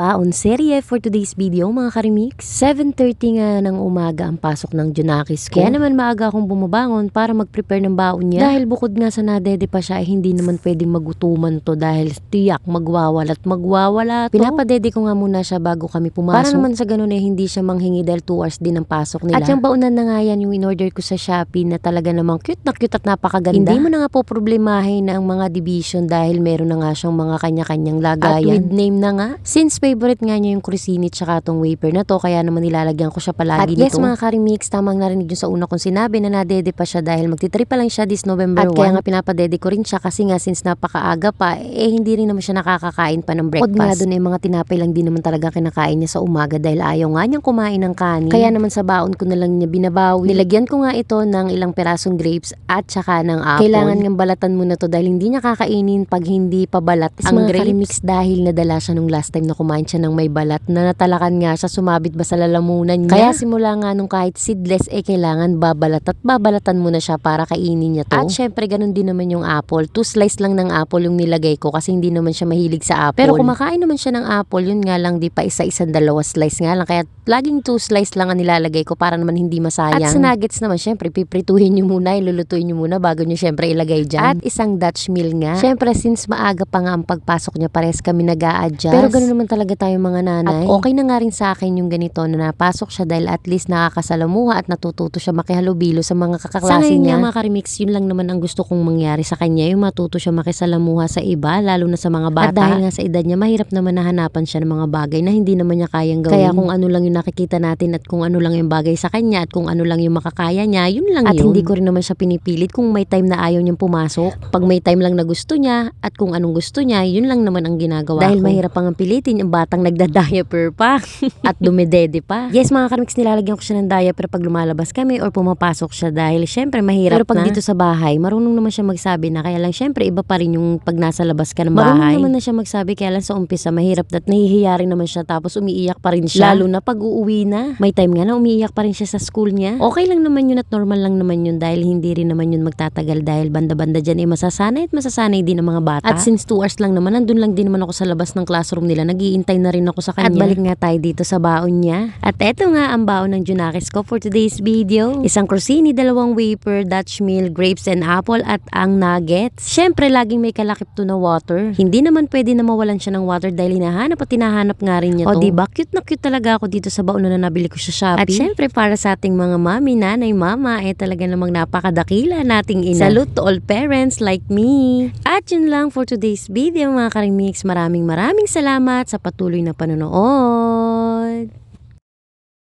Baon serye for today's video mga karimix. 7:30 nga ng umaga ang pasok ng Junakis ko. Kaya naman maaga akong bumabangon para mag-prepare ng baon niya. Dahil bukod nga sa nadede pa siya, hindi naman pwedeng magutuman to dahil tiyak magwawala to. Pinapadede ko nga muna siya bago kami pumasok. Para naman sa ganun hindi siya manghingi dahil 2 hours din ang pasok nila. At yung baonan na nga yan yung in-order ko sa Shopee na talaga namang cute at napakaganda. Hindi mo na nga po problemahin ang mga division dahil meron na nga siyang mga kanya-kanyang lagayan. At with name na nga. Since favorite nga niya yung Crucini tsaka tong wafer na to, kaya naman nilalagyan ko siya palagi nito. At yes mga karimix, tamang narinig yung sa una kong sinabi na nadede pa siya dahil magti-3 pa lang siya this November 1. At kaya nga pinapadede ko rin siya kasi nga since napakaaga pa, hindi rin naman siya nakakakain pa ng breakfast. Nga doon mga tinapay lang din naman talaga kinakain niya sa umaga dahil ayaw nga niyang kumain ng kanin. Kaya naman sa baon ko na lang niya binabawi. Nilagyan ko nga ito ng ilang perasong grapes at saka ng apple. Kailangan ng balatan muna to dahil hindi niya kakainin pag hindi pa balat ang grapes. Karimix dahil nadala siya nung last time na kumain siya ng may balat na natalakan nga siya, sumabit ba sa lalamunan niya. Kaya simula nga nung kahit seedless kailangan babalatan mo na siya para kainin niya to. At syempre ganun din naman yung apple. 2 slice lang ng apple yung nilagay ko kasi hindi naman siya mahilig sa apple. Pero kumakain naman siya ng apple, yun nga lang di pa isa-isa 2 slice nga lang. Kaya laging 2 slice lang ang nilalagay ko para naman hindi masayang. At sa nuggets naman syempre piprituhin nyo muna, ilulutuin nyo muna bago nyo syempre ilagay dyan. At isang Dutch meal nga. Syempre since maaga pa nga ang pagpasok niya, pares kami nag-a-adjust. Pero ganoon naman talaga tayo mga nanay. At okay na nga rin sa akin yung ganito na napasok siya dahil at least nakakasalamuha at natututo siya makihalubilo sa mga kakaklase niya. Mga karimix, yun lang naman ang gusto kong mangyari sa kanya, yung matuto siya makisalamuha sa iba, lalo na sa mga bata. At dahil nga sa edad niya, mahirap naman nahanapan siya ng mga bagay na hindi naman niya kayang gawin. Kaya kung ano lang yung nakikita natin at kung ano lang yung bagay sa kanya at kung ano lang yung makakaya niya, yun lang at yun. At hindi ko rin naman siya pinipilit kung may time na ayaw niyang pumasok. Pag may time lang na gusto niya at kung anong gusto niya, yun lang naman ang ginagawa dahil ko. Mahirap pang pilitin yung batang nagda-diaper pa at dumidede pa. Yes mga karimix, nilalagyan ko siya ng diaper pag lumalabas kami or pumapasok siya dahil syempre mahirap. Pero pag dito sa bahay, marunong naman siya magsabi na, kaya lang syempre iba pa rin yung pag nasa labas ka ng bahay. Marunong naman na siya magsabi, kaya lang sa umpisa mahirap at nahihiya rin naman siya tapos umiiyak pa rin siya. Lalo na pag uuwi na. May time nga na umiiyak pa rin siya sa school niya. Okay lang naman yun at normal lang naman yun dahil hindi rin naman yun magtatagal dahil banda-banda dyan masasanay at masasanay din ng mga bata. At since 2 hours lang naman, nandun lang din naman ako sa labas ng classroom nila. Nag-iintay na rin ako sa kanya. At balik nga tayo dito sa baon niya. At eto nga ang baon ng Junakis ko for today's video. Isang Crucini, 2 wafer, Dutch meal, grapes and apple at ang nuggets. Syempre laging may kalakip to na water. Hindi naman pwede na mawalan siya ng water dahil hinahanap at hinahanap nga rin niya to. O diba, cute na cute talaga ako dito sa baon na nabili ko sa Shopee. At syempre para sa ating mga mami, nanay, mama, talaga namang napakadakila nating ina. Salute to all parents like me. At yun lang for today's video mga karimix. Maraming salamat sa patuloy na panonood.